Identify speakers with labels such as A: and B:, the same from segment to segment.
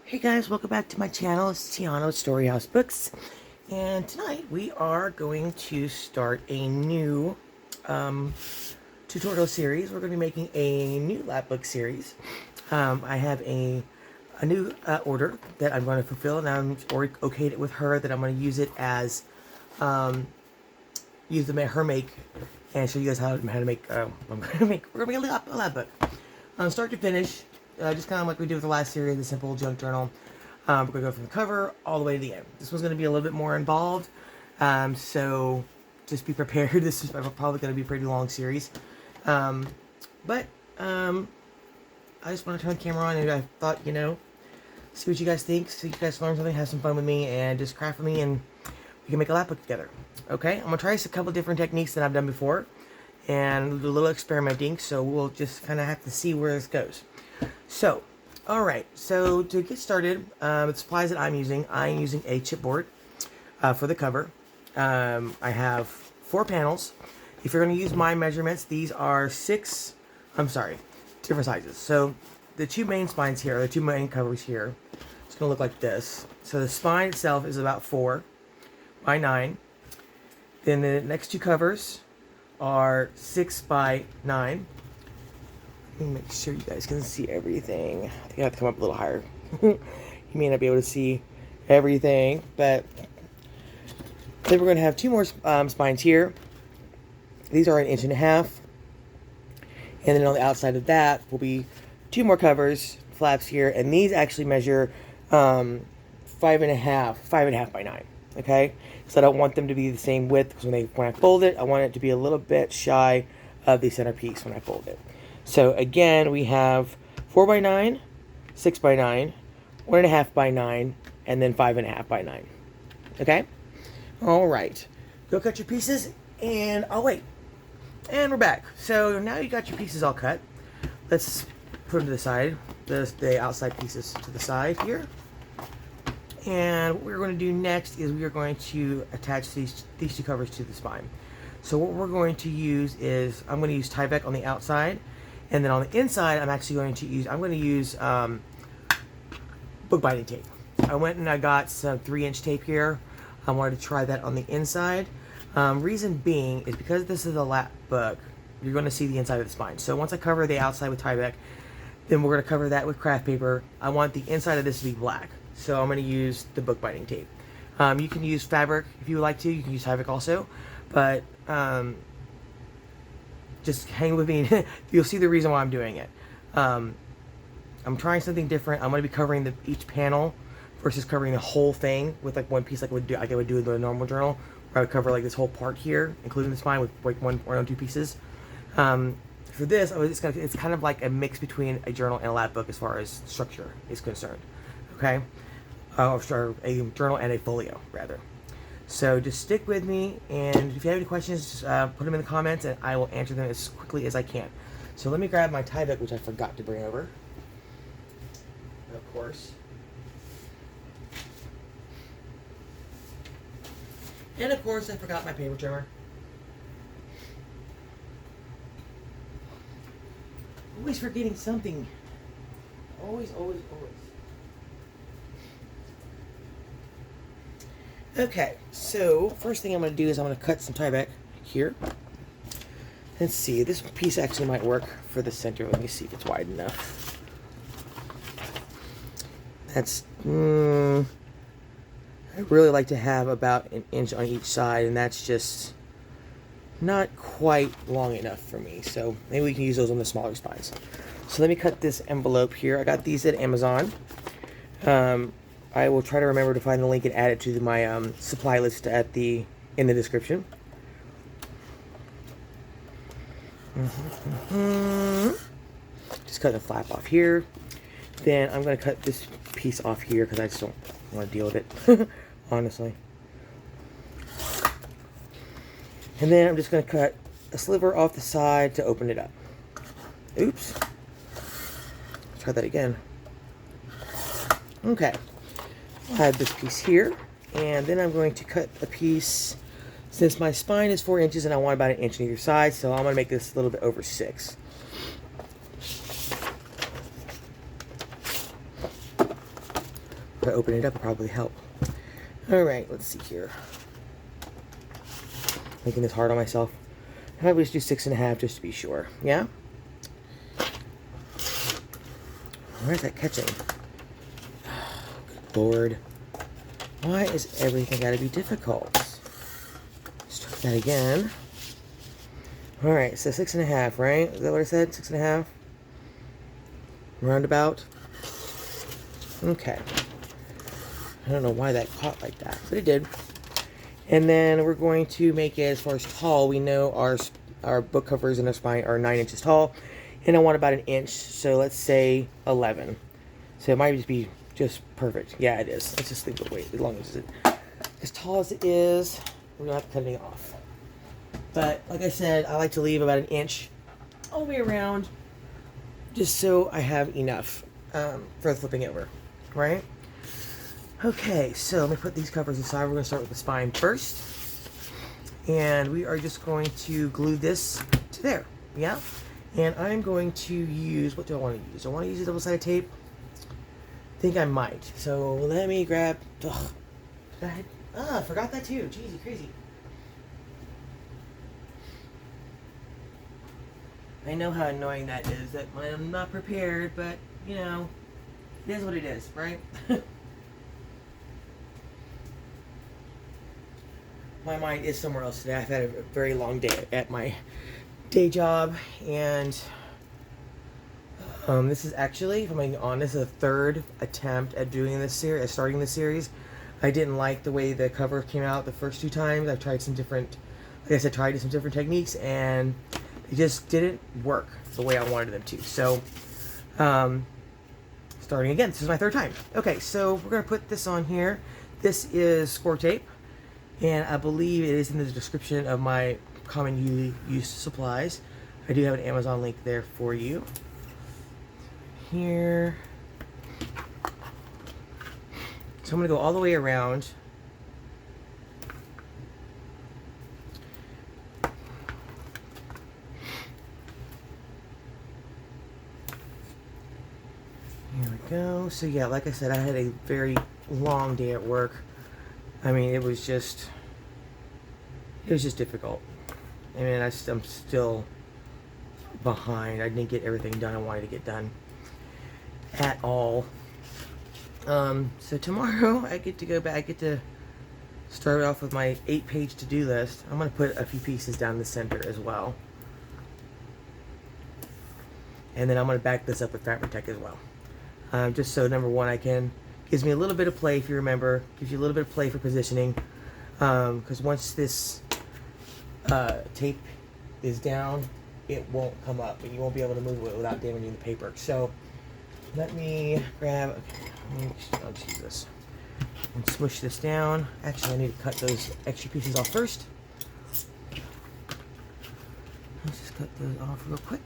A: Hey guys, welcome back to my channel. It's Tiano, StoreyHausBooks, and tonight we are going to start a new tutorial series. We're going to be making a new Lapbook series. I have a new order that I'm going to fulfill, and I'm already okayed it with her that I'm going to use it as her make and show you guys how to make. We're going to make a Lapbook, start to finish. Just kind of like we did with the last series, the simple junk journal. We're going to go from the cover all the way to the end. This one's going to be a little bit more involved, so just be prepared. This is probably going to be a pretty long series. But I just want to turn the camera on, and I thought, you know, see what you guys think, so you guys learn something, have some fun with me, and just craft with me, and we can make a Lapbook together. Okay, I'm going to try a couple different techniques that I've done before, and do a little experimenting, so we'll just kind of have to see where this goes. So, alright, so to get started, the supplies that I'm using a chipboard for the cover. I have 4 panels. If you're going to use my measurements, these are different sizes. So, the 2 main spines here, the 2 main covers here, it's going to look like this. So, the spine itself is about 4 by 9. Then the next 2 covers are 6 by 9. Let me make sure you guys can see everything. I think I have to come up a little higher. You may not be able to see everything, but then we're going to have 2 more spines here. These are 1.5 inches, and then on the outside of that will be 2 more covers, flaps here, and these actually measure 5.5 by 9. Okay, so I don't want them to be the same width, because when I fold it, I want it to be a little bit shy of the centerpiece when I fold it. So again, we have 4 by 9, 6 by 9, 1.5 by 9, and then 5.5 by 9. Okay? Alright. Go cut your pieces, and I'll wait. And we're back. So now you got your pieces all cut. Let's put them to the side. The outside pieces to the side here. And what we're going to do next is we are going to attach these 2 covers to the spine. So what we're going to use is, I'm going to use Tyvek on the outside. And then on the inside, I'm going to use bookbinding tape. I went and I got some 3-inch tape here. I wanted to try that on the inside. Reason being is because this is a lap book, you're going to see the inside of the spine. So once I cover the outside with Tyvek, then we're going to cover that with craft paper. I want the inside of this to be black. So I'm going to use the bookbinding tape. You can use fabric if you would like to. You can use Tyvek also. But just hang with me. You'll see the reason why I'm doing it. I'm trying something different. I'm going to be covering each panel versus covering the whole thing with like one piece, like I would do in the normal journal, where I would cover like this whole part here, including the spine, with like 1 or 2 pieces. For this, it's kind of like a mix between a journal and a lap book as far as structure is concerned. Okay, or a journal and a folio rather. So just stick with me, and if you have any questions, put them in the comments, and I will answer them as quickly as I can. So let me grab my Tyvek, which I forgot to bring over, of course. And of course, I forgot my paper trimmer. Always forgetting something. Always. Okay, so first thing I'm going to do is I'm going to cut some Tyvek here. Let's see, this piece actually might work for the center. Let me see if it's wide enough. That's, I really like to have about 1 inch on each side, and that's just not quite long enough for me. So maybe we can use those on the smaller spines. So let me cut this envelope here. I got these at Amazon. I will try to remember to find the link and add it to my supply list in the description. Just cut the flap off here. Then I'm going to cut this piece off here because I just don't want to deal with it, honestly. And then I'm just going to cut a sliver off the side to open it up. Oops. Try that again. Okay. I have this piece here, and then I'm going to cut a piece, since my spine is 4 inches and I want about 1 inch on either side, so I'm going to make this a little bit over 6. If I open it up, it'll probably help. Alright, let's see here. Making this hard on myself. I always do 6.5 just to be sure. Yeah? Where's that catching? Good Lord. Why is everything gotta be difficult? Let's try that again. Alright, so 6.5, right? Is that what I said? 6.5? Roundabout? Okay. I don't know why that caught like that, but it did. And then we're going to make it as far as tall. We know our book covers and our spine are 9 inches tall. And I want about an inch, so let's say 11. So it might just be just perfect. Yeah, it is. Let's just leave the weight as long as it's as tall as it is. We're going to have to cut it off. But like I said, I like to leave about an inch all the way around, just so I have enough for flipping over, right? Okay, so let me put these covers aside. We're going to start with the spine first. And we are just going to glue this to there, yeah? And I'm going to use, what do I want to use? I want to use a double-sided tape. I think I might. So let me grab, I forgot that too. Jeez, crazy. I know how annoying that is, that when I'm not prepared, but, you know, it is what it is, right? My mind is somewhere else today. I've had a very long day at my day job, and this is actually, if I'm being honest, the third attempt at doing this series, starting this series. I didn't like the way the cover came out the first 2 times. I've tried some different, like I said, tried some different techniques, and it just didn't work the way I wanted them to. So, starting again. This is my 3rd time. Okay, so we're going to put this on here. This is score tape, and I believe it is in the description of my common use supplies. I do have an Amazon link there for you. Here. So I'm going to go all the way around. Here we go. So yeah, like I said, I had a very long day at work. I mean, it was just difficult. I mean, I'm still behind. I didn't get everything done I wanted to get done at all. So tomorrow I get to go back. I get to start off with my 8-page to-do list. I'm going to put a few pieces down the center as well. And then I'm going to back this up with Fabric Tech as well. Just so, number one, gives me a little bit of play, if you remember. Gives you a little bit of play for positioning. Because once this tape is down, it won't come up, and you won't be able to move it without damaging the paper. So let me grab, I'll just use this and smush this down. Actually, I need to cut those extra pieces off first. Let's just cut those off real quick.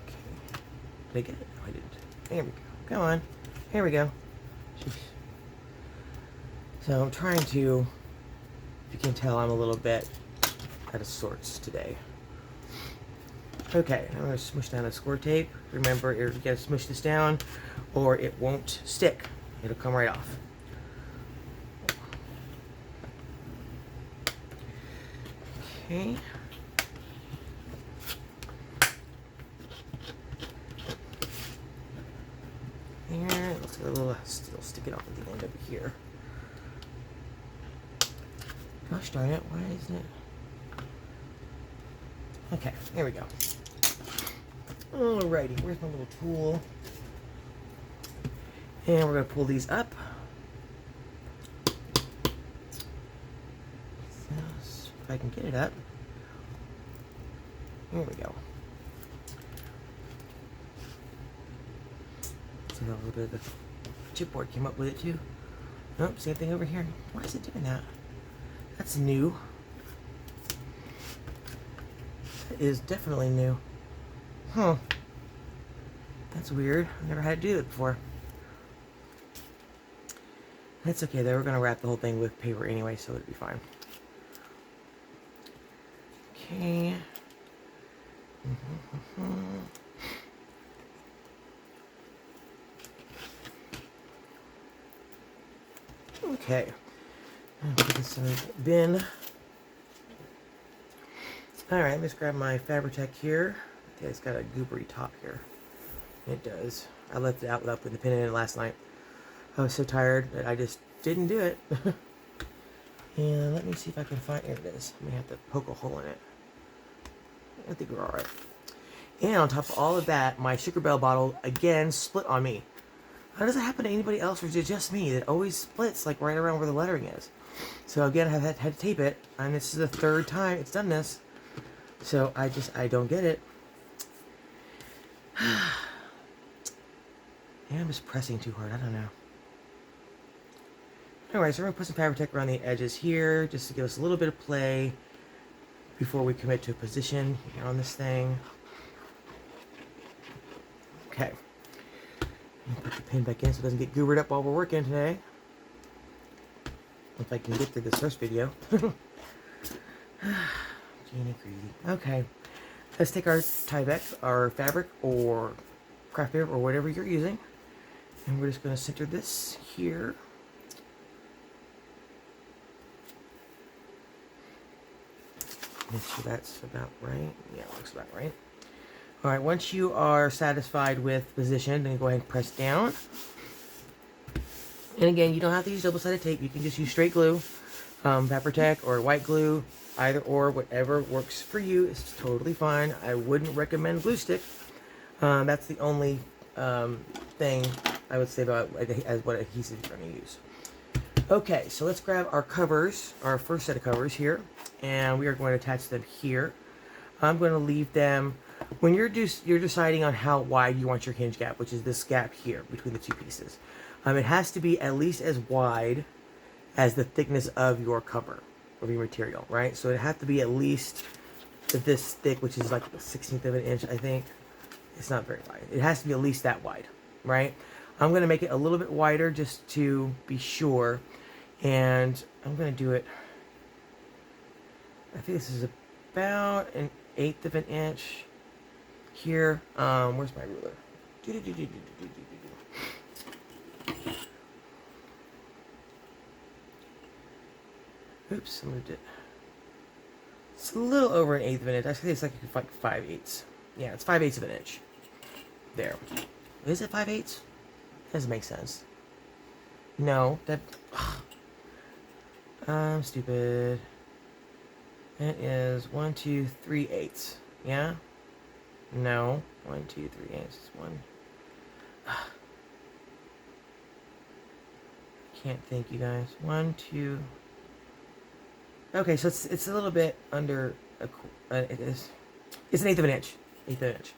A: Okay. Did I get it? No, I didn't. There we go. Come on. Here we go. Jeez. So I'm trying to, if you can tell, I'm a little bit out of sorts today. Okay, I'm going to smush down the score tape. Remember, you got to smush this down or it won't stick. It'll come right off. Okay. There, let's get a little, still stick it off at the end over here. Gosh darn it, why isn't it? Okay, there we go. Alrighty, where's my little tool? And we're going to pull these up. If I can get it up. There we go. So a little bit of the chipboard came up with it too. Nope, same thing over here. Why is it doing that? That's new. That is definitely new. Huh. That's weird. I've never had to do it before. That's okay though. We're going to wrap the whole thing with paper anyway, so it'll be fine. Okay. Okay. Put this in the bin. Alright, let's grab my Fabri-Tac here. Okay, it's got a goobery top here. It does. I left it out without putting the pin in it last night. I was so tired that I just didn't do it. And let me see if I can find... Here it is. I may have to poke a hole in it. I think we're alright. And on top of all of that, my Sugar Bell bottle, again, split on me. How does it happen to anybody else, or is it just me? It always splits, like, right around where the lettering is. So, again, I had to tape it, and this is the third time it's done this. So, I don't get it. Yeah, I'm just pressing too hard. I don't know. Anyway, so we're going to put some Fabri-Tac around the edges here, just to give us a little bit of play before we commit to a position here on this thing. Okay. Put the pin back in so it doesn't get goobered up while we're working today. If I can get through this first video. Genie greedy. Okay. Let's take our Tyvek, our fabric, or craft paper, or whatever you're using. And we're just going to center this here. Make sure that's about right. Yeah, it looks about right. Alright, once you are satisfied with position, then go ahead and press down. And again, you don't have to use double-sided tape. You can just use straight glue, Fabri-Tac, or white glue, either or, whatever works for you. It's totally fine. I wouldn't recommend glue stick. That's the only thing I would say about what adhesive you're going to use. Okay, so let's grab our covers, our first set of covers here, and we are going to attach them here. I'm going to leave them, when you're deciding on how wide you want your hinge gap, which is this gap here between the two pieces. It has to be at least as wide as the thickness of your cover, of your material, right? So it has to be at least this thick, which is like a 1/16 of an inch, I think. It's not very wide. It has to be at least that wide, right? I'm going to make it a little bit wider just to be sure. And I'm going to do it, I think this is about 1/8 of an inch here. Where's my ruler? Oops, I moved it. It's a little over 1/8 of an inch. I think it's like 5/8. Yeah, it's 5/8 of an inch. There. Is it 5/8? Doesn't make sense. No, that... I'm stupid. It is 1, 2, 3/8. Yeah? No. 1, 2, 3/8. It's 1. Can't think, you guys. 1, 2. Okay, so it's a little bit under it is. It's 1/8 of an inch. 1/8 of an inch.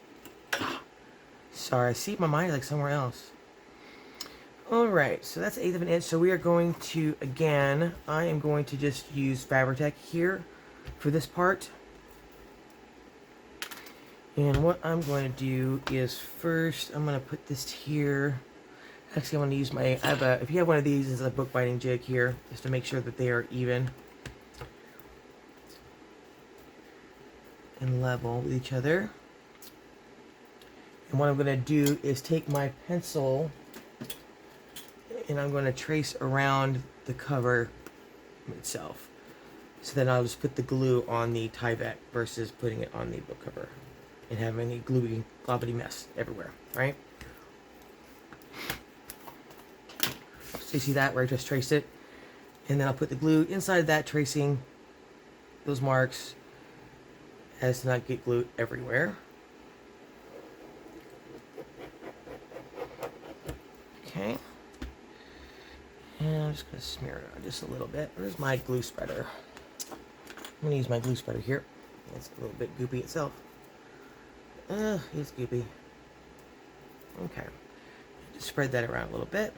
A: Sorry, see, my mind is like somewhere else. Alright, so that's 1/8 of an inch. So we are going to, again, I am going to just use Fabri-Tac here for this part. And what I'm going to do is first, I'm going to put this here. Actually, I'm going to use my, if you have one of these, it's a book binding jig here, just to make sure that they are even and level with each other. And what I'm going to do is take my pencil and I'm going to trace around the cover itself. So then I'll just put the glue on the Tyvek versus putting it on the book cover and having a gluey, globbity mess everywhere, right? So you see that where I just traced it? And then I'll put the glue inside that, tracing those marks as to not get glue everywhere. Okay. And I'm just going to smear it on just a little bit. Where's my glue spreader? I'm going to use my glue spreader here. It's a little bit goopy itself. It's goopy. Okay. Just spread that around a little bit.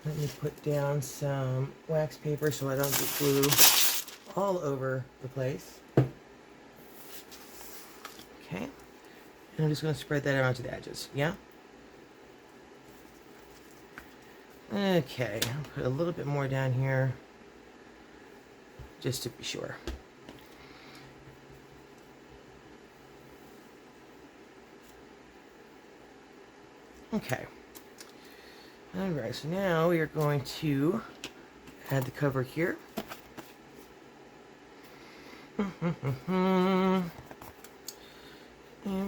A: Let me put down some wax paper so I don't get glue all over the place. Okay. And I'm just going to spread that around to the edges. Yeah? Okay. I'll put a little bit more down here just to be sure. Okay. Alright, so now we are going to add the cover here. And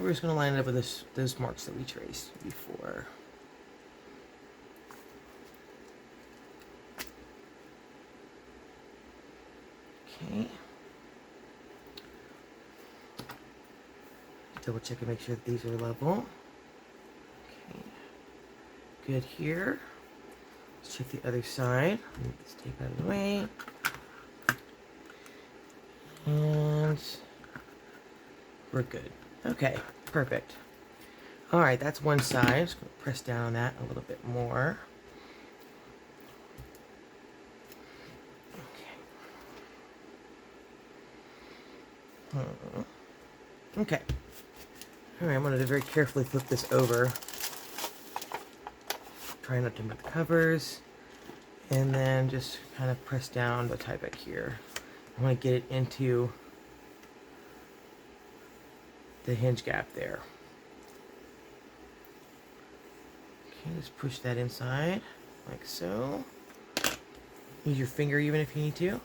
A: we're just going to line it up with those marks that we traced before. Okay. Double check and make sure that these are level. Okay. Good here. Let's check the other side. Get this tape out of the way. And we're good. Okay, perfect. Alright, that's one side. Just going to press down on that a little bit more. Okay. Alright, I'm going to very carefully flip this over. Try not to move the covers. And then just kind of press down the tie back here. I want to get it into the hinge gap there. Okay, just push that inside, like so. Use your finger even if you need to.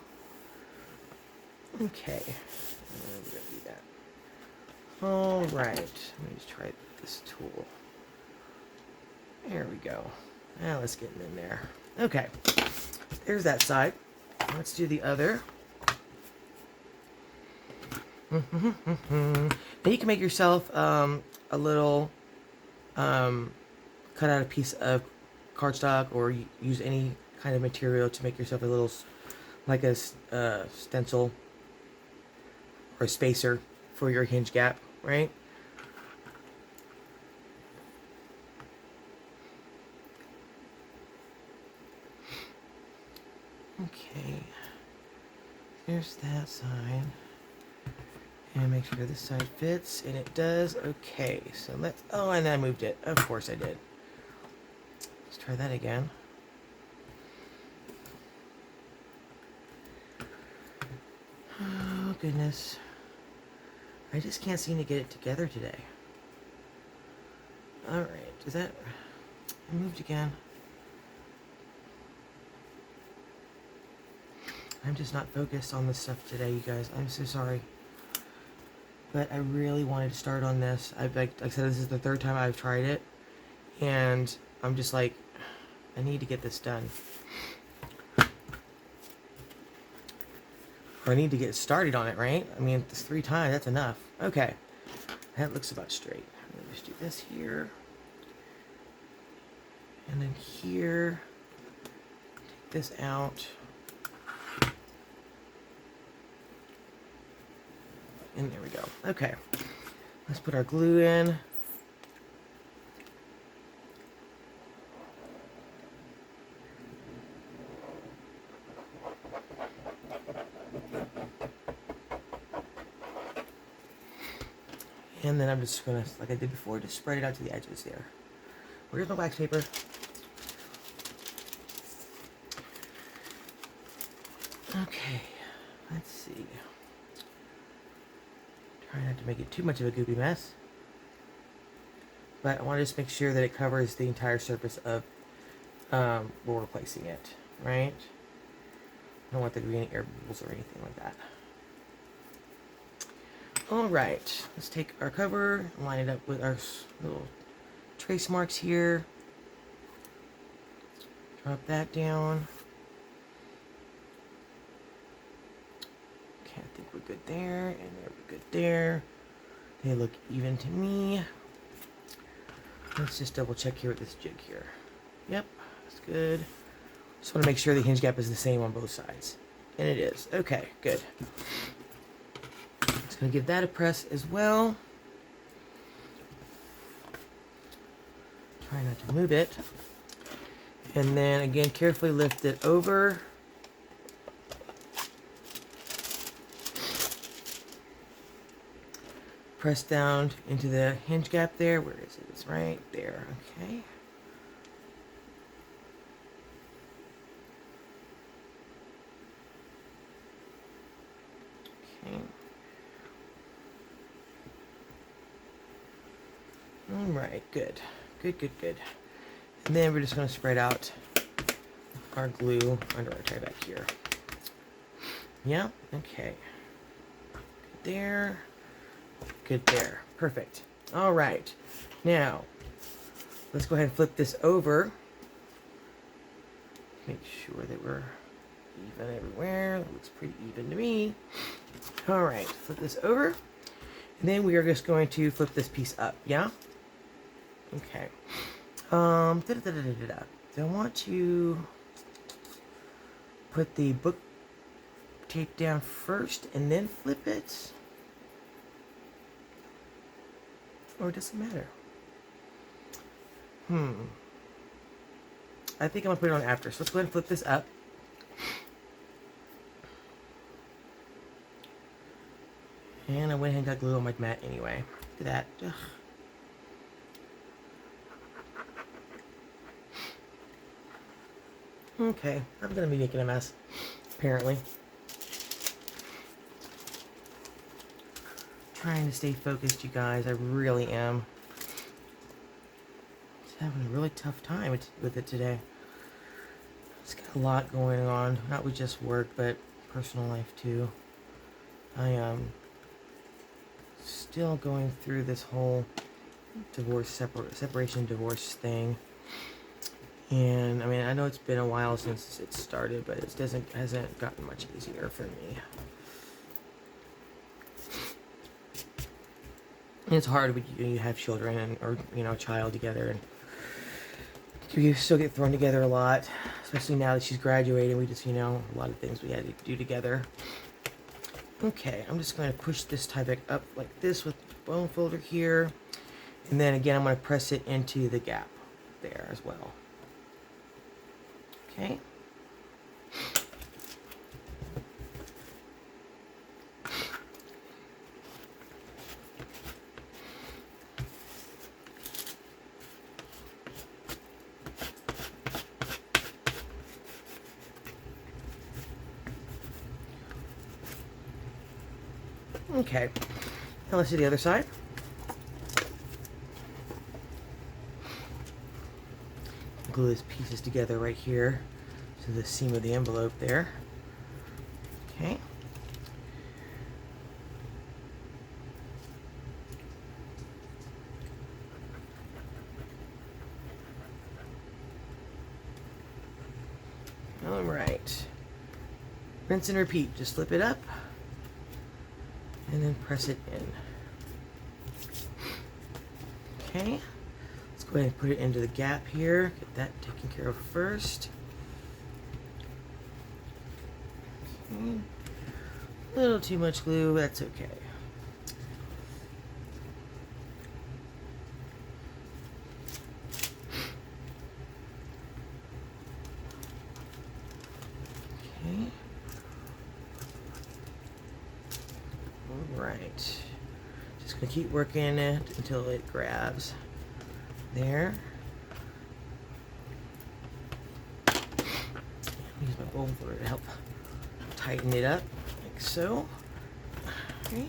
A: Okay. We're going to do that. Alright, let me just try this tool. There we go. Now let's get in there. Okay, there's that side. Let's do the other. Now you can make yourself a little cut out a piece of cardstock or use any kind of material to make yourself a little, like a stencil or a spacer for your hinge gap, right? Okay, there's that side. And make sure this side fits, and it does. Okay, so let's, oh, and I moved it. Of course I did. Let's try that again. Oh, goodness. I just can't seem to get it together today. Alright, is that, I moved again. I'm just not focused on this stuff today, you guys. I'm so sorry. But I really wanted to start on this. Like I said, this is the third time I've tried it. And I'm just like, I need to get this done. Or I need to get started on it, right? I mean, it's 3 times, that's enough. Okay. That looks about straight. Let me just do this here. And then here. Take this out. And there we go. Okay. Let's put our glue in. And then I'm just going to, like I did before, just spread it out to the edges there. Where's my wax paper? Okay. Let's see. Try not to make it too much of a goopy mess. But I want to just make sure that it covers the entire surface of where we're placing it, right? I don't want there to be any air bubbles or anything like that. Alright, let's take our cover, line it up with our little trace marks here. Drop that down. Okay, I think we're good there, and we're good there. They look even to me. Let's just double check here with this jig here. Yep, that's good. Just want to make sure the hinge gap is the same on both sides. And it is. Okay, good. Just going to give that a press as well. Try not to move it. And then again, carefully lift it over. Press down into the hinge gap there. Where is it? It's right there. Okay. Okay. All right. Good. Good, good, good. And then we're just going to spread out our glue under our tie back here. Yeah, okay. Good there. Good there. Perfect. All right. Now, let's go ahead and flip this over. Make sure that we're even everywhere. That looks pretty even to me. All right, flip this over. And then we are just going to flip this piece up, yeah? Okay. Do I want to put the book tape down first and then flip it? Or does it matter? I think I'm going to put it on after. So let's go ahead and flip this up. And I went ahead and got glue on my mat anyway. Look at that. Ugh. Okay, I'm going to be making a mess, apparently. Trying to stay focused, you guys. I really am. Just having a really tough time with it today. It's got a lot going on, not with just work, but personal life too. I am still going through this whole separation divorce thing. And I mean, I know it's been a while since it started, but it hasn't gotten much easier for me. And it's hard when you have children or a child together, and you still get thrown together a lot, especially now that she's graduating. We just, a lot of things we had to do together. Okay, I'm just going to push this tie back up like this with the bone folder here. And then again, I'm going to press it into the gap there as well. Okay. Okay, now let's do the other side. Glue these pieces together right here to the seam of the envelope there. Okay. All right. Rinse and repeat. Just flip it up and then press it in. Okay. Let's go ahead and put it into the gap here. Get that taken care of first. Okay. A little too much glue, that's okay. Okay. Alright. Just gonna keep working it until it grabs. There. Use my bone folder to help tighten it up, like so. Okay.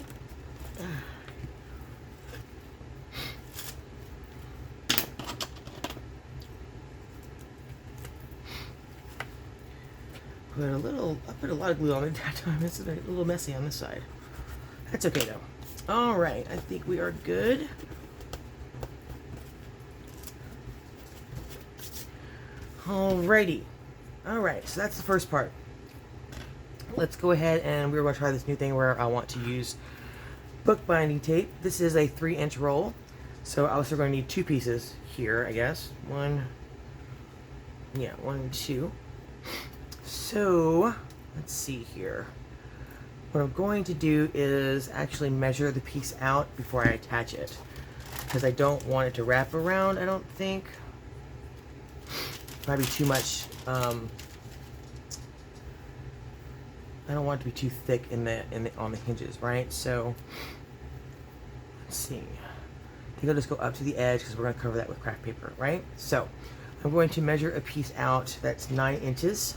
A: I put a lot of glue on it that time. It's a little messy on this side. That's okay though. All right, I think we are good. Alrighty. Alright, so that's the first part. Let's go ahead and we're going to try this new thing where I want to use book binding tape. This is a 3-inch roll. So I also going to need 2 pieces here, I guess. 1 and 2. So, let's see here. What I'm going to do is actually measure the piece out before I attach it. Because I don't want it to wrap around, I don't think. Might be too much. I don't want it to be too thick on the hinges, right? So let's see. I think I'll just go up to the edge because we're going to cover that with craft paper, right? So I'm going to measure a piece out that's 9 inches,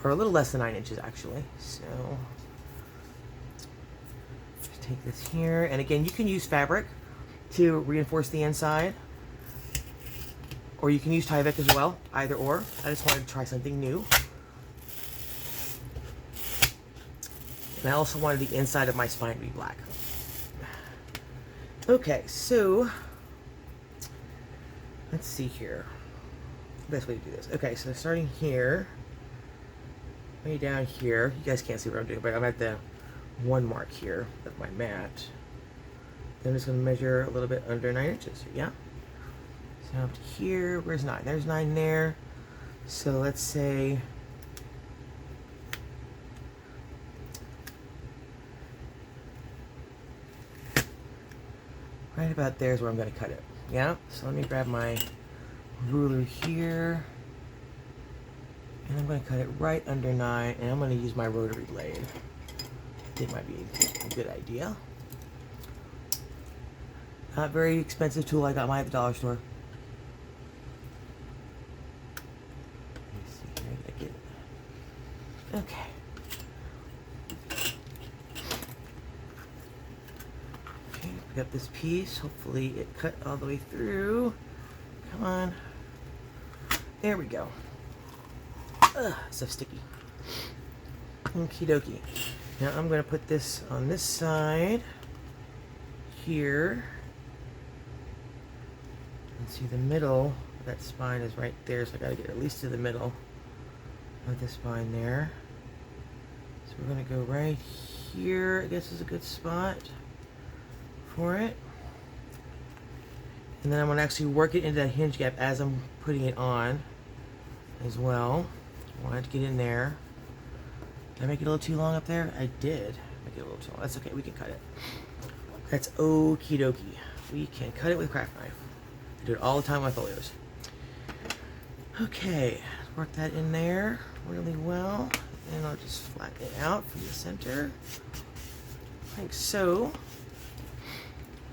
A: or a little less than 9 inches actually. So just take this here, and again, you can use fabric to reinforce the inside. or you can use Tyvek as well, either or. I just wanted to try something new. And I also wanted the inside of my spine to be black. Okay, so let's see here. Best way to do this. Okay, so starting here, way down here. You guys can't see what I'm doing, but I'm at the 1 mark here of my mat. Then I'm just going to measure a little bit under 9 inches. Yeah. So up to here. Where's 9? There's 9 there. So let's say right about there is where I'm going to cut it. Yeah. So let me grab my ruler here, and I'm going to cut it right under 9, and I'm going to use my rotary blade. I think it might be a good idea. Not very expensive tool. I got mine at the dollar store. Let me see here. Did I get it? Okay. Okay, pick up this piece. Hopefully it cut all the way through. Come on. There we go. Ugh, so sticky. Okie dokie. Now I'm going to put this on this side here. And see, the middle of that spine is right there, so I got to get at least to the middle of the spine there. So we're going to go right here. I guess is a good spot for it. And then I'm going to actually work it into that hinge gap as I'm putting it on as well. I want it to get in there. Did I make it a little too long up there? I did make it a little too long. That's okay. We can cut it. That's okie dokie. We can cut it with a craft knife. I do it all the time with folios. Okay. Work that in there really well. And I'll just flatten it out from the center. Like so.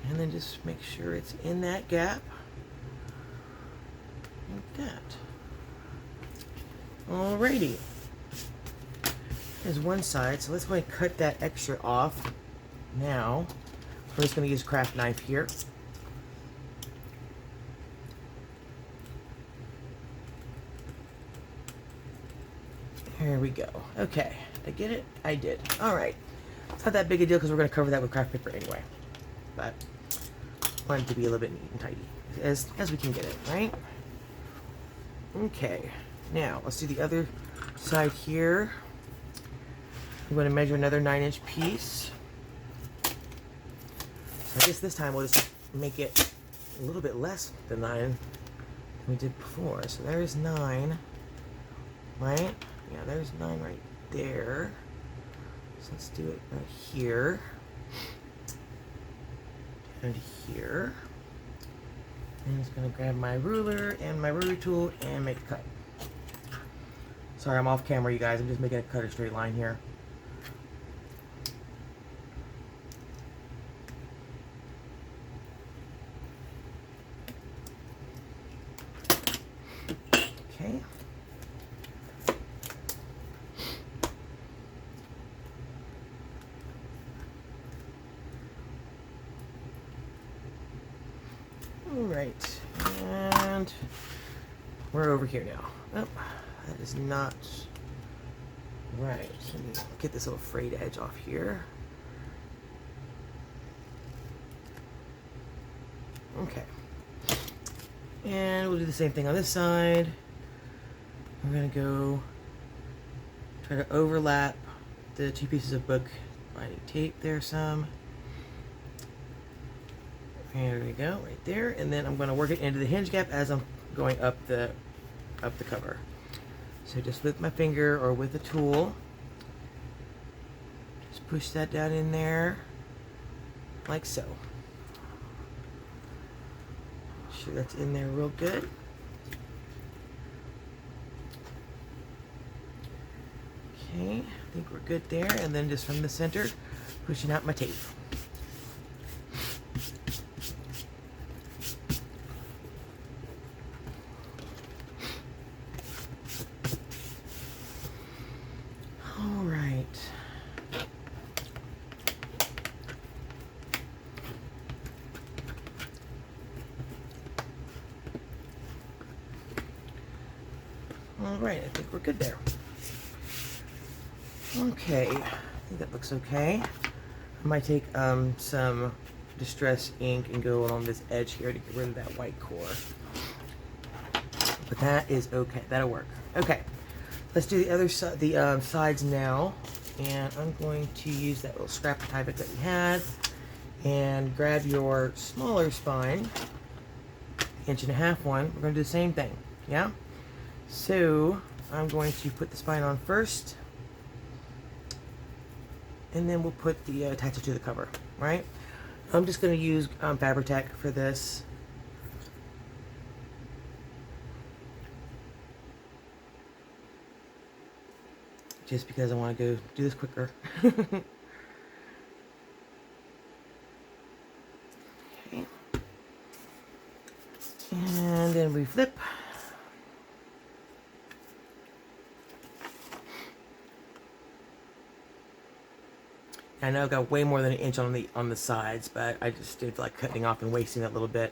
A: And then just make sure it's in that gap. Like that. Alrighty. There's one side, so let's go ahead and cut that extra off now. We're just going to use a craft knife here. There we go. Okay. Did I get it? I did. Alright. It's not that big a deal because we're going to cover that with craft paper anyway. But I want it to be a little bit neat and tidy as we can get it, right? Okay. Now, let's do the other side here. I'm going to measure another 9-inch piece. So I guess this time we'll just make it a little bit less than 9 than we did before. So there's 9, right? Yeah, there's 9 right there. So let's do it right here. And here. And I'm just going to grab my ruler and my rotary tool and make a cut. Sorry, I'm off camera, you guys. I'm just making a cut a straight line here. Okay. All right, and we're over here now. Oh, that is not right. Let me get this little frayed edge off here. Okay. And we'll do the same thing on this side. We're going to go try to overlap the 2 pieces of book binding tape there some. There we go, right there. And then I'm going to work it into the hinge gap as I'm going up the cover. So just with my finger or with a tool, just push that down in there like so. Make sure that's in there real good. Okay, I think we're good there. And then just from the center, pushing out my tape. All right, I think we're good there. Okay, I think that looks okay. I might take some Distress ink and go along this edge here to get rid of that white core. But that is okay. That'll work. Okay, let's do the other side, the sides now. And I'm going to use that little scrap of Tyvek that we had, and grab your smaller spine, 1.5" one. We're going to do the same thing. Yeah. So I'm going to put the spine on first, and then we'll put the attach it to the cover. Right. I'm just going to use Fabri-Tac for this. Just because I want to go do this quicker. Okay. And then we flip. I know I've got way more than 1 inch on the sides, but I just did like cutting off and wasting a little bit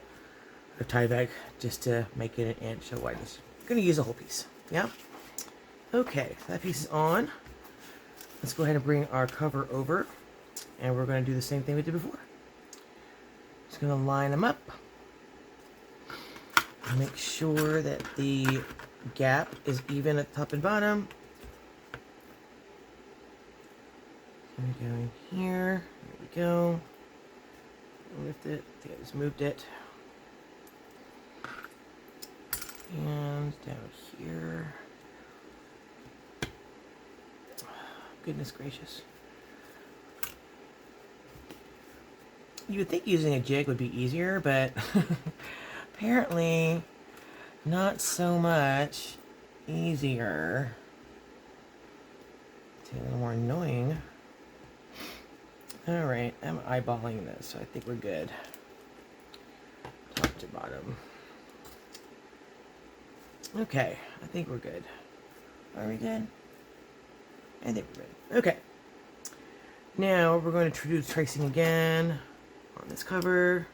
A: of Tyvek just to make it 1 inch. So I'm just going to use a whole piece. Yeah. Okay, that piece is on. Let's go ahead and bring our cover over, and we're going to do the same thing we did before. Just going to line them up. Make sure that the gap is even at the top and bottom. There we go in here. There we go. Lift it. I think I just moved it. And down here. Goodness gracious. You would think using a jig would be easier, but apparently not so much easier. It's a little more annoying. Alright, I'm eyeballing this, so I think we're good. Top to bottom. Okay, I think we're good. Are we good? I think we're good. Okay. Now we're going to do the tracing again on this cover.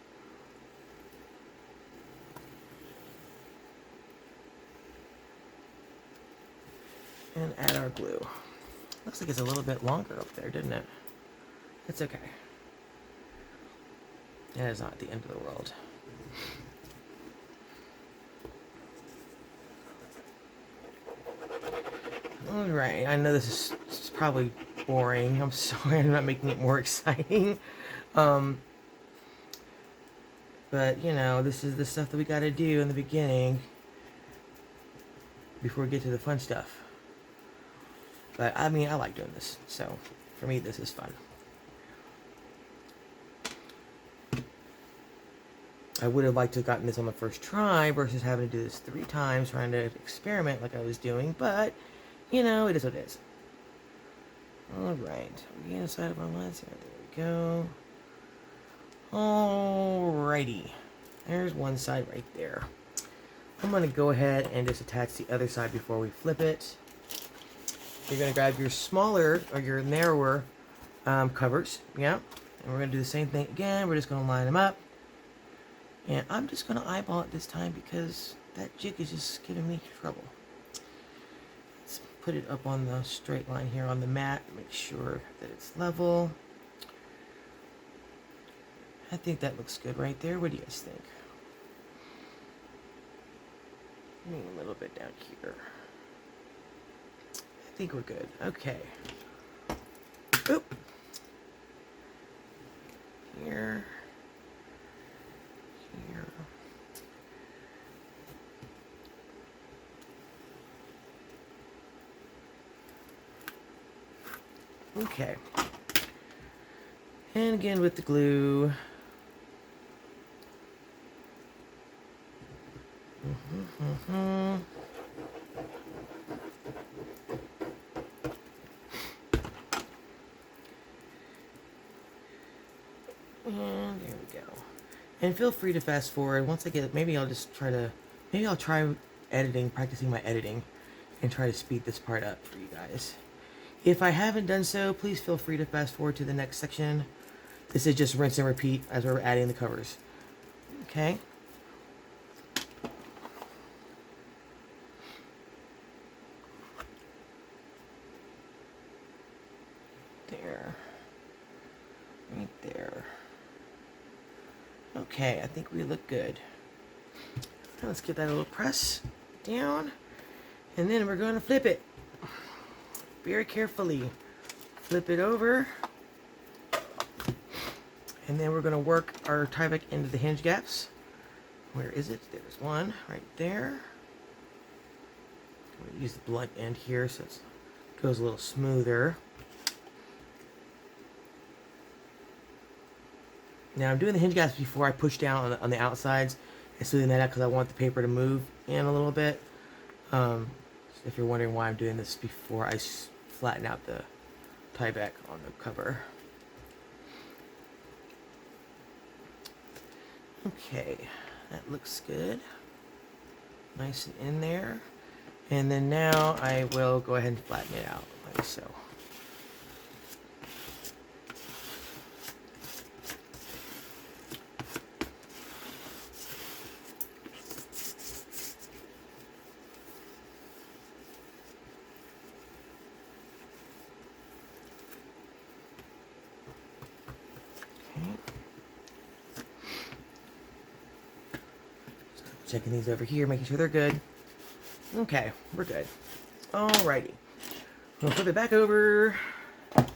A: And add our glue. Looks like it's a little bit longer up there, didn't it? It's okay. That is not the end of the world. Alright, I know this is probably boring. I'm sorry I'm not making it more exciting. But, you know, this is the stuff that we gotta do in the beginning before we get to the fun stuff. But, I mean, I like doing this. So, for me, this is fun. I would have liked to have gotten this on the first try versus having to do this 3 times trying to experiment like I was doing, but you know, it is what it is. Alright, we get inside of our lens here. There we go. Alrighty. There's one side right there. I'm going to go ahead and just attach the other side before we flip it. You're going to grab your smaller or your narrower covers. Yeah. And we're going to do the same thing again. We're just going to line them up. And I'm just going to eyeball it this time because that jig is just giving me trouble. Let's put it up on the straight line here on the mat. Make sure that it's level. I think that looks good right there. What do you guys think? Maybe a little bit down here. I think we're good. Okay. Oop. Here. Here. Okay. And again with the glue. And there we go. And feel free to fast forward. Once I get it, maybe I'll try practicing my editing, and try to speed this part up for you guys. If I haven't done so, please feel free to fast forward to the next section. This is just rinse and repeat as we're adding the covers. Okay. Right there. Okay, I think we look good. Now let's give that a little press down. And then we're going to flip it. Very carefully. Flip it over. And then we're going to work our Tyvek into the hinge gaps. Where is it? There's one right there. I'm going to use the blunt end here so it goes a little smoother. Now I'm doing the hinge gaps before I push down on the outsides and smoothing that out because I want the paper to move in a little bit. If you're wondering why I'm doing this before I flatten out the Tyvek on the cover. Okay, that looks good. Nice and in there. And then now I will go ahead and flatten it out like so. Checking these over here, making sure they're good. Okay, we're good. Alrighty. We'll flip it back over. Actually,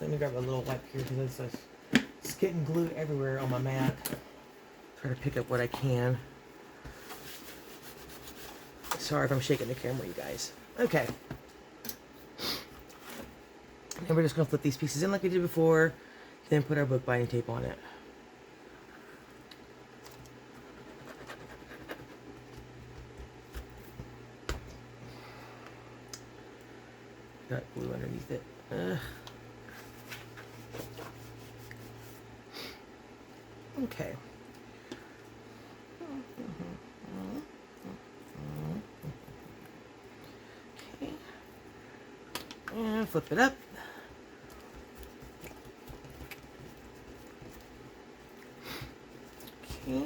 A: let me grab a little wipe here because it's getting glue everywhere on my mat. Try to pick up what I can. Sorry if I'm shaking the camera, you guys. Okay. And we're just going to flip these pieces in like we did before, then put our book binding tape on it. Got glue underneath it. Okay. Okay. And flip it up. Okay.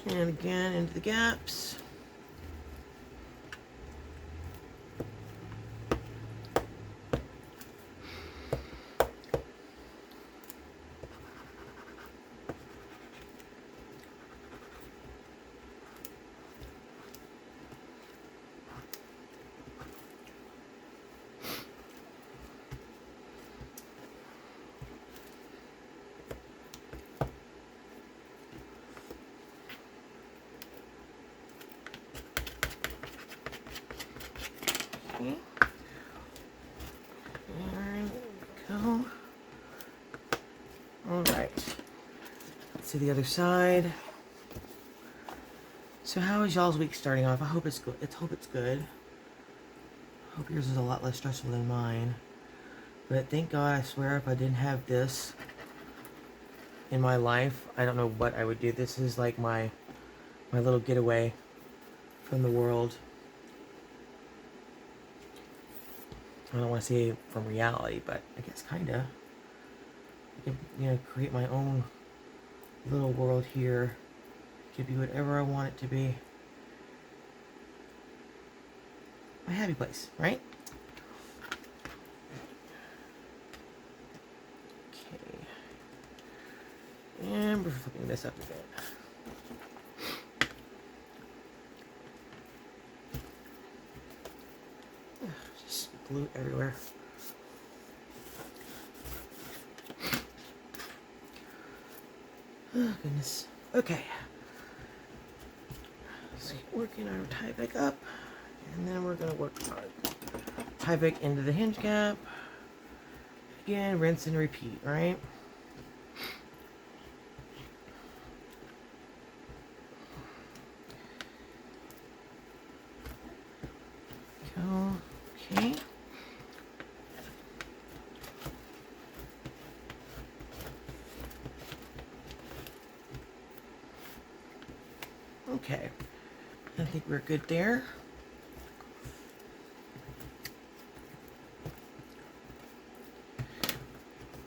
A: And again into the gaps. Okay. There we go. All right. Let's see the other side. So how is y'all's week starting off? I hope it's good. Hope it's good. I hope yours is a lot less stressful than mine. But thank God, I swear, if I didn't have this in my life, I don't know what I would do. This is like my little getaway from the world. I don't want to say from reality, but I guess kinda. I can, create my own little world here. It could be whatever I want it to be. My happy place, right? Okay. And we're flipping this up a bit. Just glue everywhere. Oh, goodness. Okay. So working our Tyvek up, and then we're going to work our Tyvek into the hinge gap. Again, rinse and repeat, right? Okay. Okay, I think we're good there.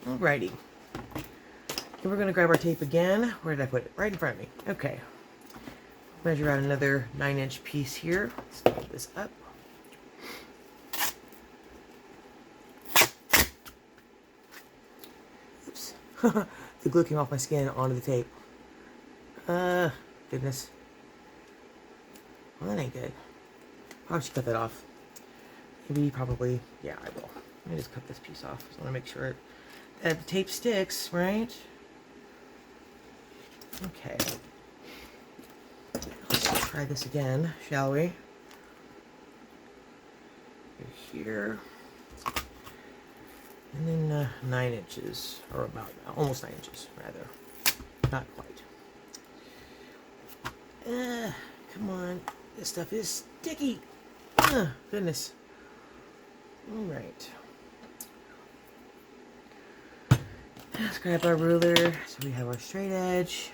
A: Alrighty. And we're going to grab our tape again. Where did I put it? Right in front of me. Okay. Measure out another 9-inch piece here. Let's fold this up. The glue came off my skin onto the tape. Goodness. Well, that ain't good. Probably should cut that off. Maybe, probably. Yeah, I will. Let me just cut this piece off. Just want to make sure that the tape sticks, right? Okay. Let's try this again, shall we? Here. And then 9 inches, or about almost 9 inches, rather. Not quite. Come on. This stuff is sticky. Goodness. All right. Let's grab our ruler so we have our straight edge.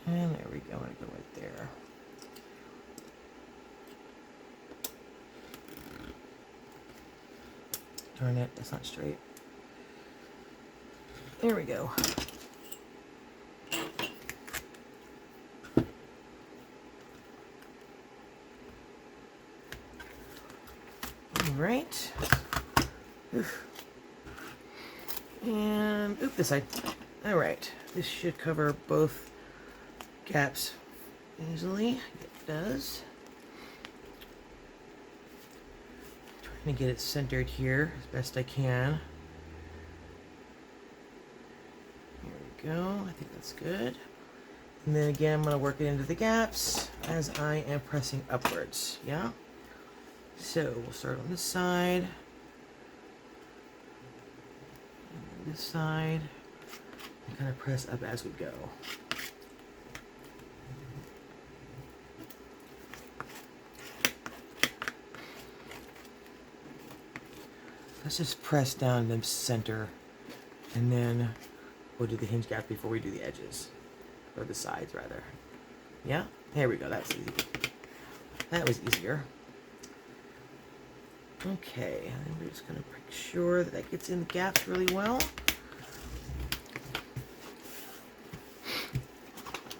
A: And there we go. I'm going to go right there. Darn it, that's not straight. There we go. All right. Oof. And this side. All right. This should cover both gaps easily. It does. Trying to get it centered here as best I can. There we go. I think that's good. And then again, I'm going to work it into the gaps as I am pressing upwards. Yeah? So we'll start on this side. And this side. And kind of press up as we go. Let's just press down the center, and then we'll do the hinge gap before we do the edges, or the sides rather. Yeah, there we go. That's easy. That was easier. Okay, and we're just gonna make sure that that gets in the gaps really well.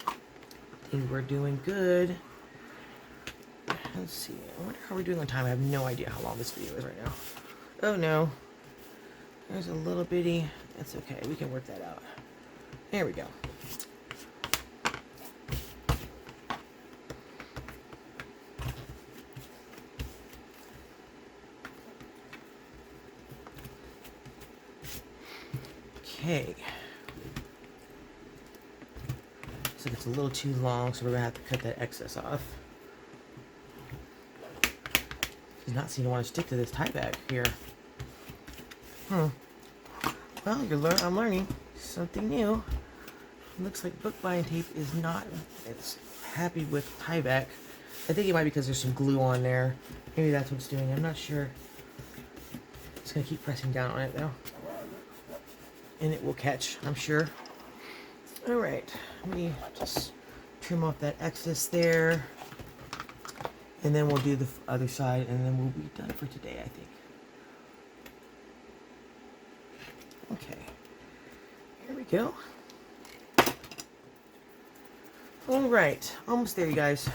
A: I think we're doing good. Let's see. I wonder how we're doing on time. I have no idea how long this video is right now. Oh no, there's a little bitty, that's okay, we can work that out. There we go. Okay. So it's a little too long, so we're gonna have to cut that excess off. Does not seem to want to stick to this tie back here. Well, I'm learning something new. It looks like bookbinding tape is not as happy with tie back. I think it might be because there's some glue on there. Maybe that's what it's doing. I'm not sure. It's gonna keep pressing down on it though, and it will catch, I'm sure. All right, let me just trim off that excess there. And then we'll do the other side, and then we'll be done for today, I think. Okay. Here we go. All right. Almost there, you guys.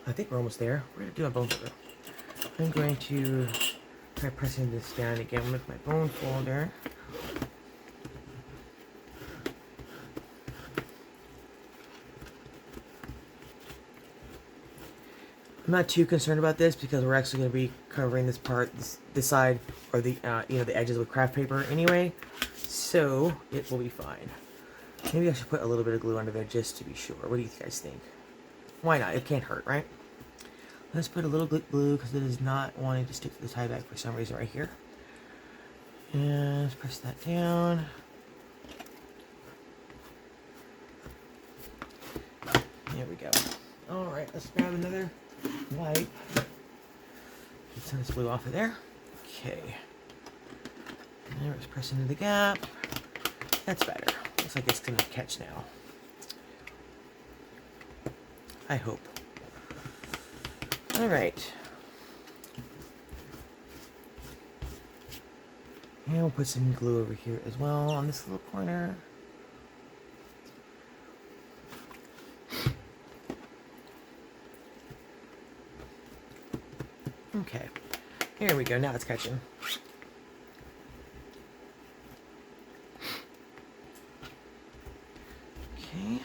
A: I think we're almost there. We're going to do a bone folder. I'm going to try pressing this down again with my bone folder. I'm not too concerned about this because we're actually going to be covering this part, this side, or the the edges with craft paper anyway, so it will be fine. Maybe I should put a little bit of glue under there just to be sure. What do you guys think? Why not? It can't hurt, right? Let's put a little glue because it is not wanting to stick to the tie back for some reason right here. And let's press that down. There we go. All right, let's grab another wipe. Get this glue off of there. Okay. There, let's press into the gap. That's better. Looks like it's going to catch now. I hope. All right. And we'll put some glue over here as well on this little corner. Okay. Here we go. Now it's catching. Okay.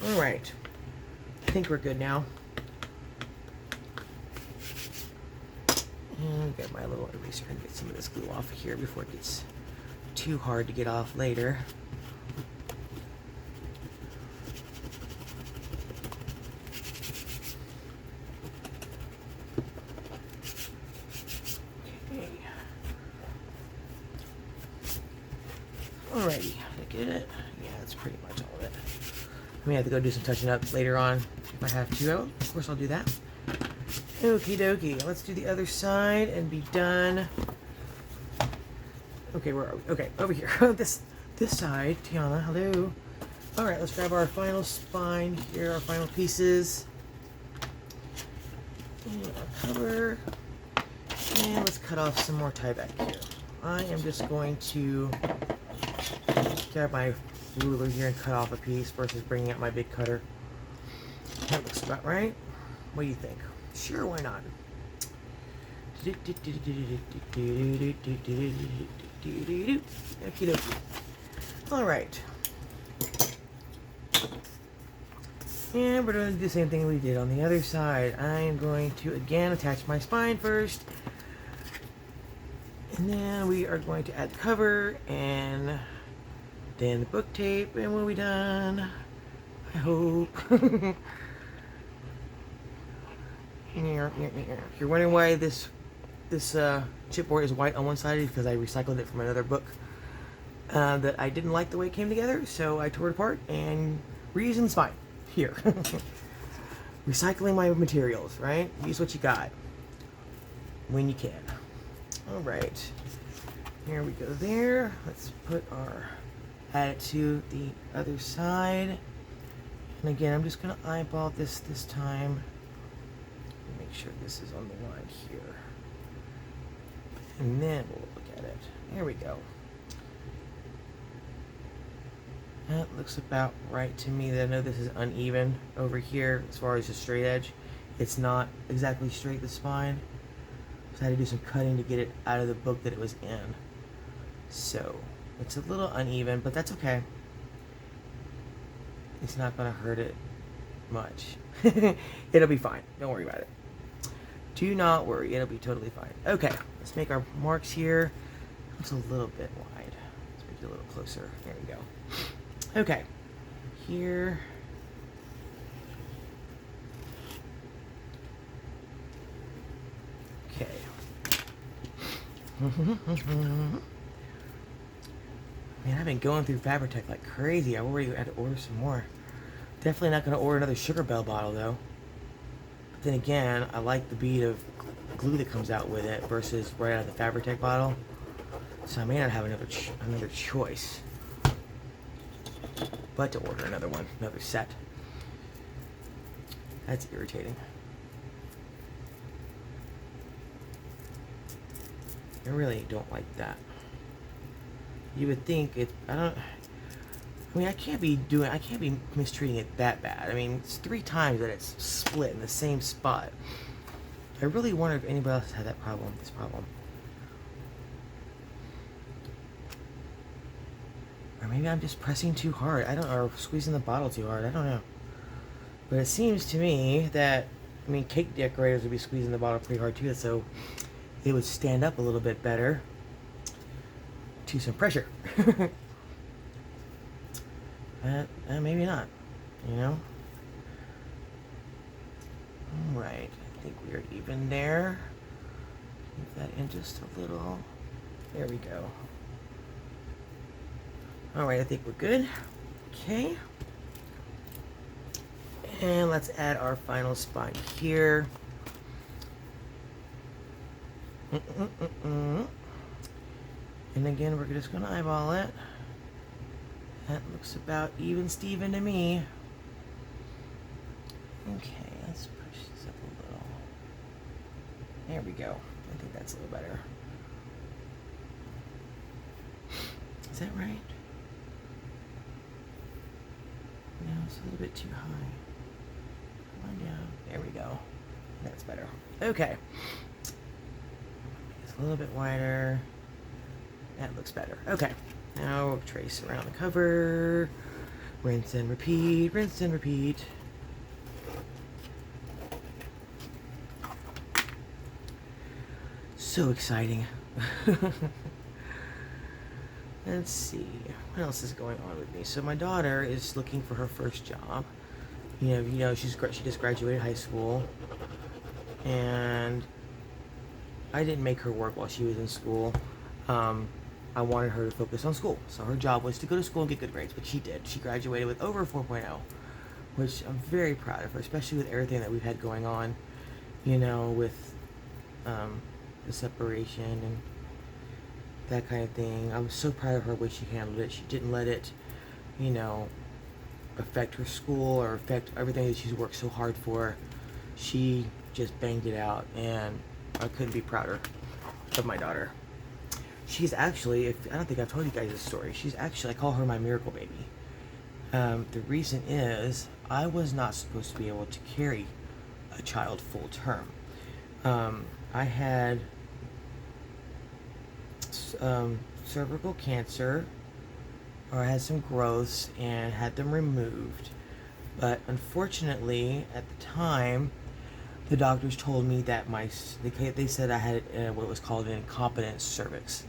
A: All right. I think we're good now. And get my little eraser and get some of this glue off of here before it gets too hard to get off later. Okay. Alrighty, did I get it? Yeah, that's pretty much all of it. I may have to go do some touching up later on if I have to. Oh, of course I'll do that. Okie dokie, let's do the other side and be done. Okay, where are we? Okay, over here. this side. Tiana, hello. Alright, let's grab our final spine here, our final pieces. And our cover. And let's cut off some more tie back here. I am just going to grab my ruler here and cut off a piece versus bringing out my big cutter. That looks about right. What do you think? Sure, why not? Okie dokie. Alright. And we're going to do the same thing we did on the other side. I am going to again attach my spine first. And then we are going to add the cover and then the book tape, and we'll be done. I hope. If you're wondering why this chipboard is white on one side, because I recycled it from another book that I didn't like the way it came together, so I tore it apart and reusing the spine. Here. Recycling my materials, right? Use what you got when you can. Alright. Here we go there. Let's add it to the other side. And again, I'm just going to eyeball this time. Make sure this is on the line here. And then we'll look at it. There we go. That looks about right to me. I know this is uneven over here as far as the straight edge. It's not exactly straight, the spine. So I had to do some cutting to get it out of the book that it was in. So it's a little uneven, but that's okay. It's not going to hurt it much. It'll be fine. Don't worry about it. Do not worry. It'll be totally fine. Okay, let's make our marks here. It's a little bit wide. Let's make it a little closer. There we go. Okay, here. Okay. Man, I've been going through Fabri-Tac like crazy. I already had to order some more. Definitely not going to order another Sugar Bell bottle though. But then again, I like the bead of glue that comes out with it versus right out of the Fabri-Tac bottle. So I may not have another choice but to order another one, another set. That's irritating. I really don't like that. You would think it, I mean, I can't be mistreating it that bad. I mean, it's 3 times that it's split in the same spot. I really wonder if anybody else had this problem. Or maybe I'm just pressing too hard. Or squeezing the bottle too hard. I don't know. But it seems to me that, I mean, cake decorators would be squeezing the bottle pretty hard too, so it would stand up a little bit better to some pressure. Maybe not, you know? Alright, I think we are even there. Move that in just a little. There we go. Alright, I think we're good. Okay. And let's add our final spine here. And again, we're just going to eyeball it. That looks about even Steven to me. Okay, let's push this up a little. There we go. I think that's a little better. Is that right? No, it's a little bit too high. Come on down. There we go. That's better. Okay. It's a little bit wider. That looks better. Okay. Now we'll trace around the cover. Rinse and repeat. Rinse and repeat. So exciting. Let's see. What else is going on with me? So my daughter is looking for her first job. She just graduated high school, and I didn't make her work while she was in school. I wanted her to focus on school, so her job was to go to school and get good grades, but she did. She graduated with over 4.0, which I'm very proud of her, especially with everything that we've had going on, with the separation and that kind of thing. I'm so proud of her way she handled it. She didn't let it, affect her school or affect everything that she's worked so hard for. She just banged it out, and I couldn't be prouder of my daughter. She's actually, I don't think I've told you guys this story. I call her my miracle baby. The reason is I was not supposed to be able to carry a child full term. I had cervical cancer, or I had some growths and had them removed. But unfortunately, at the time, the doctors told me that they said I had what was called an incompetent cervix,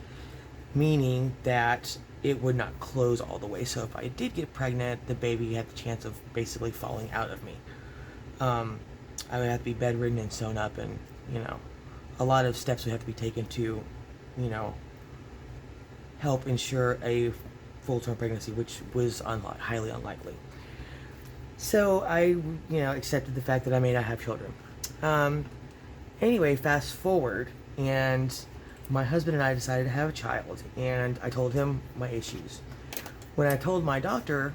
A: meaning that it would not close all the way. So if I did get pregnant, the baby had the chance of basically falling out of me. I would have to be bedridden and sewn up, and a lot of steps would have to be taken to help ensure a full-term pregnancy, which was highly unlikely. So I accepted the fact that I may not have children. Anyway, fast forward, and my husband and I decided to have a child, and I told him my issues. When I told my doctor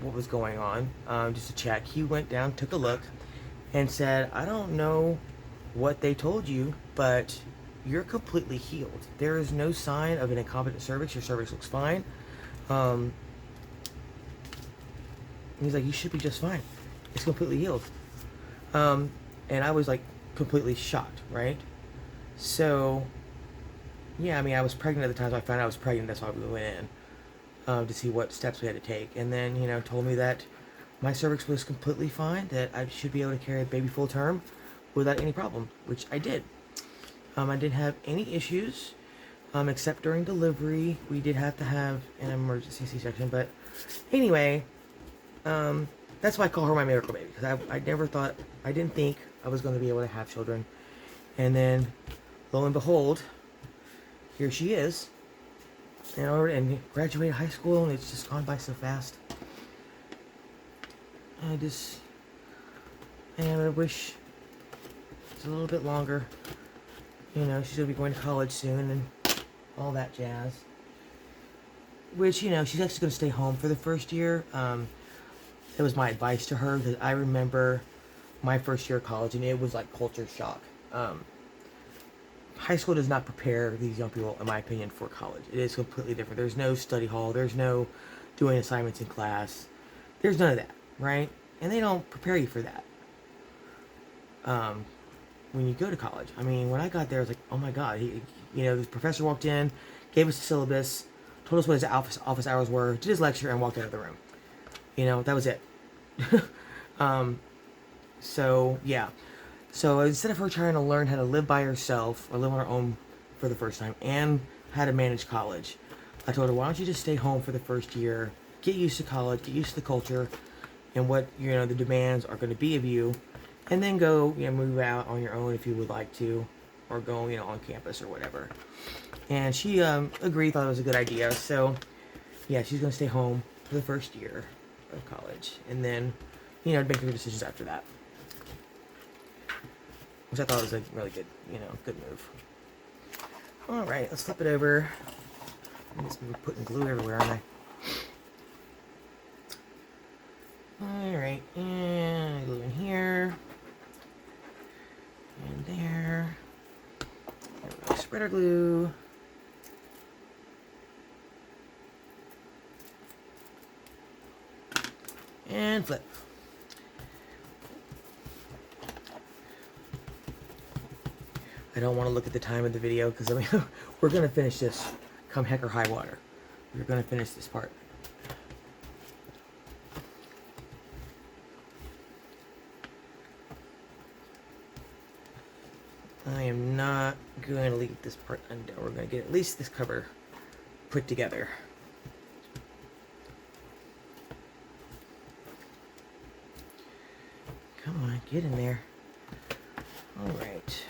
A: what was going on, just to check, he went down, took a look, and said, I don't know what they told you, but you're completely healed. There is no sign of an incompetent cervix. Your cervix looks fine. He's like, you should be just fine. It's completely healed. And I was like completely shocked, right? So, yeah, I was pregnant at the time, so I found out I was pregnant. That's why we went in to see what steps we had to take. And then, told me that my cervix was completely fine, that I should be able to carry a baby full term without any problem, which I did. I didn't have any issues, except during delivery. We did have to have an emergency C-section, but anyway, that's why I call her my miracle baby, because I didn't think I was going to be able to have children. And then, lo and behold, here she is, and graduated high school, and it's just gone by so fast. I wish it's a little bit longer. She's going to be going to college soon and all that jazz. Which, she's actually going to stay home for the first year. It was my advice to her, because I remember my first year of college, and it was like culture shock. High school does not prepare these young people, in my opinion, for college. It is completely different. There's no study hall. There's no doing assignments in class. There's none of that, right? And they don't prepare you for that. When you go to college. When I got there, I was like, oh my God. The professor walked in, gave us the syllabus, told us what his office hours were, did his lecture, and walked out of the room. That was it. So, yeah. So instead of her trying to learn how to live by herself, or live on her own for the first time, and how to manage college, I told her, why don't you just stay home for the first year, get used to college, get used to the culture, and what, the demands are going to be of you, and then go, move out on your own if you would like to, or go, on campus or whatever. And she agreed, thought it was a good idea. So, yeah, she's going to stay home for the first year of college, and then, make her decisions after that. Which I thought was a really good, good move. All right, let's flip it over. I'm just putting glue everywhere, aren't I? All right, and glue in here. And there. And spreader glue. And flip. I don't want to look at the time of the video because I mean, we're going to finish this come heck or high water. We're going to finish this part. I am not going to leave this part undone. We're going to get at least this cover put together. Come on, get in there. All right.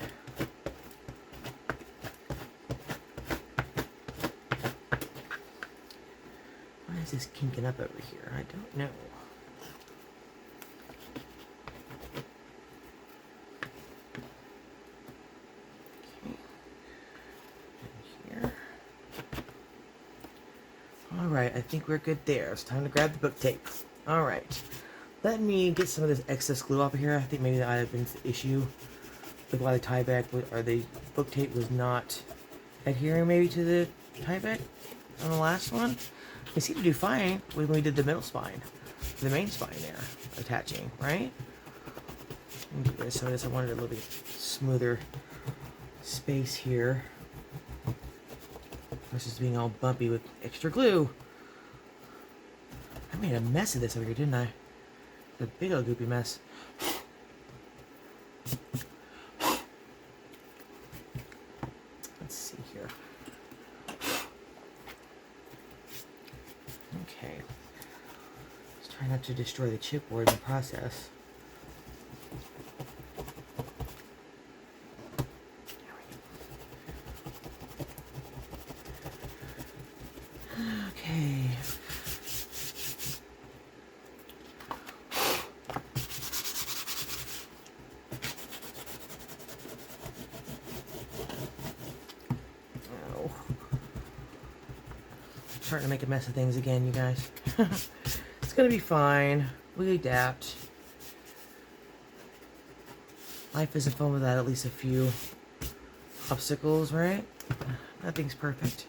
A: Why is this kinking up over here? I don't know. Alright, I think we're good there. It's time to grab the book tape. Alright. Let me get some of this excess glue off of here. I think maybe that might have been the issue with why the tie back or the book tape was not adhering maybe to the tie back on the last one. It seemed to do fine when we did the middle spine. The main spine there. Attaching, right? Get rid of some of this. I wanted a little bit smoother space here. Versus being all bumpy with extra glue. I made a mess of this over here, didn't I? It's a big old goopy mess. Let's see here. Okay. Let's try not to destroy the chipboard in the process. Starting to make a mess of things again, you guys. It's gonna be fine. We adapt. Life isn't fun without at least a few obstacles, right? Nothing's perfect.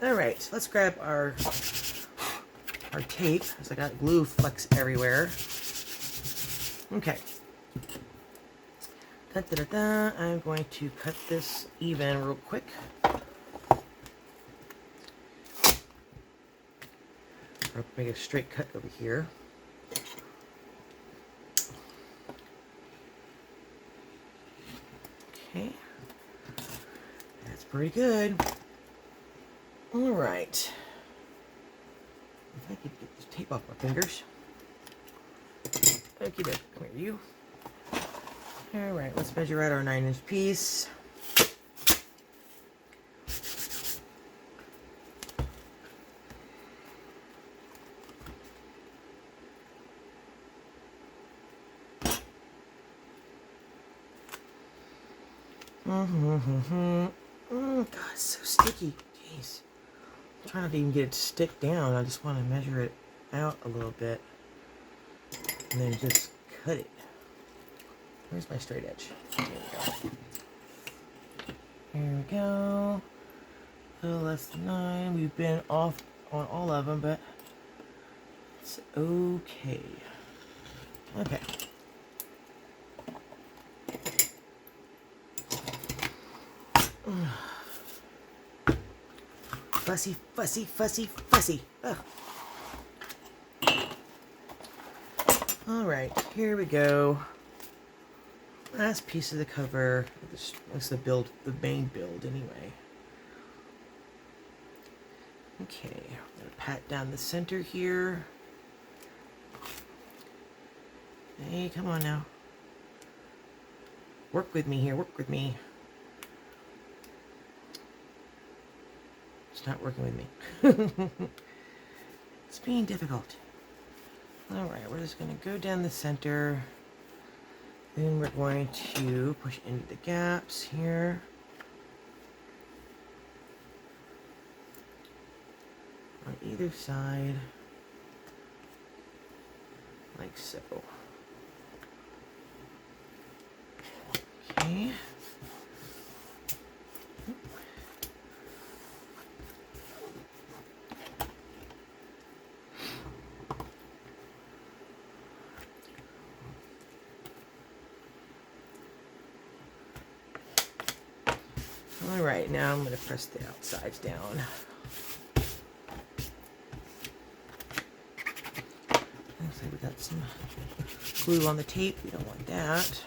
A: Alright, let's grab our tape, because I got glue flecks everywhere. Okay. I'm going to cut this even real quick. I'll make a straight cut over here. Okay. That's pretty good. Alright. If I could get this tape off my fingers. Okay, come here, you. Alright, let's measure out our 9-inch piece. God, it's so sticky. Jeez. I'm trying not to even get it to stick down. I just want to measure it out a little bit. And then just cut it. Where's my straight edge? There we go. Here we go. A little less than 9. We've been off on all of them, but it's okay. Okay. Fussy, fussy, fussy, fussy. Ugh. Alright, here we go. Last piece of the cover. That's the build, the main build anyway. Okay, I'm gonna pat down the center here. Hey, come on now. Work with me here, work with me. It's not working with me. It's being difficult. Alright, we're just going to go down the center. Then we're going to push into the gaps here. On either side. Like so. Okay. Alright, now I'm going to press the outsides down. Looks like we got some glue on the tape. We don't want that.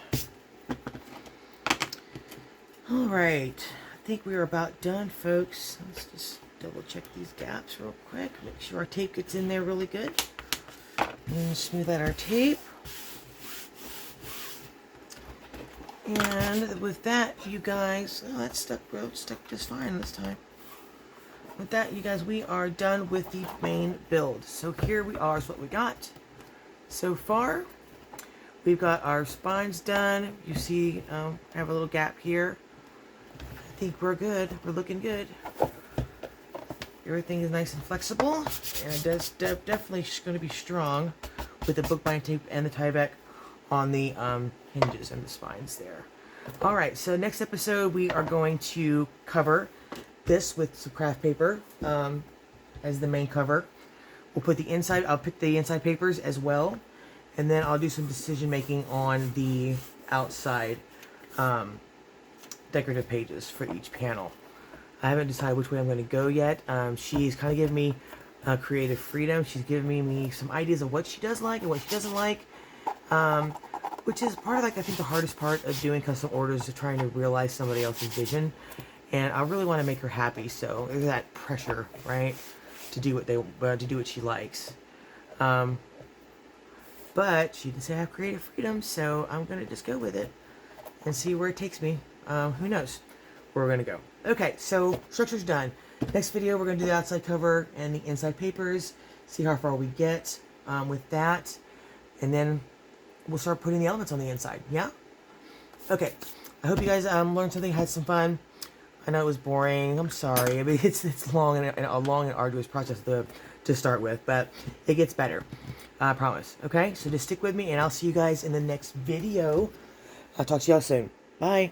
A: Alright, I think we are about done, folks. Let's just double check these gaps real quick. Make sure our tape gets in there really good. And smooth out our tape. And with that, you guys, oh, that stuck just fine this time. With that, you guys, we are done with the main build. So here we are is what we got so far. We've got our spines done. You see, I have a little gap here. I think we're good. We're looking good. Everything is nice and flexible, and it does definitely going to be strong with the bookbind tape and the tie back on the hinges and the spines there. Alright, so next episode we are going to cover this with some craft paper as the main cover. We'll put the inside, I'll pick the inside papers as well, and then I'll do some decision making on the outside decorative pages for each panel. I haven't decided which way I'm going to go yet. She's kind of given me creative freedom. She's given me some ideas of what she does like and what she doesn't like, which is part of, like, I think the hardest part of doing custom orders is trying to realize somebody else's vision. And I really want to make her happy, so there's that pressure, right, to do what she likes. But she did say I have creative freedom, so I'm going to just go with it and see where it takes me. Who knows where we're going to go. Okay, so structure's done. Next video, we're going to do the outside cover and the inside papers, see how far we get with that, and then we'll start putting the elements on the inside, yeah? Okay, I hope you guys learned something, had some fun. I know it was boring, I'm sorry. I mean, it's long and a long and arduous process to start with, but it gets better, I promise. Okay, so just stick with me, and I'll see you guys in the next video. I'll talk to y'all soon. Bye.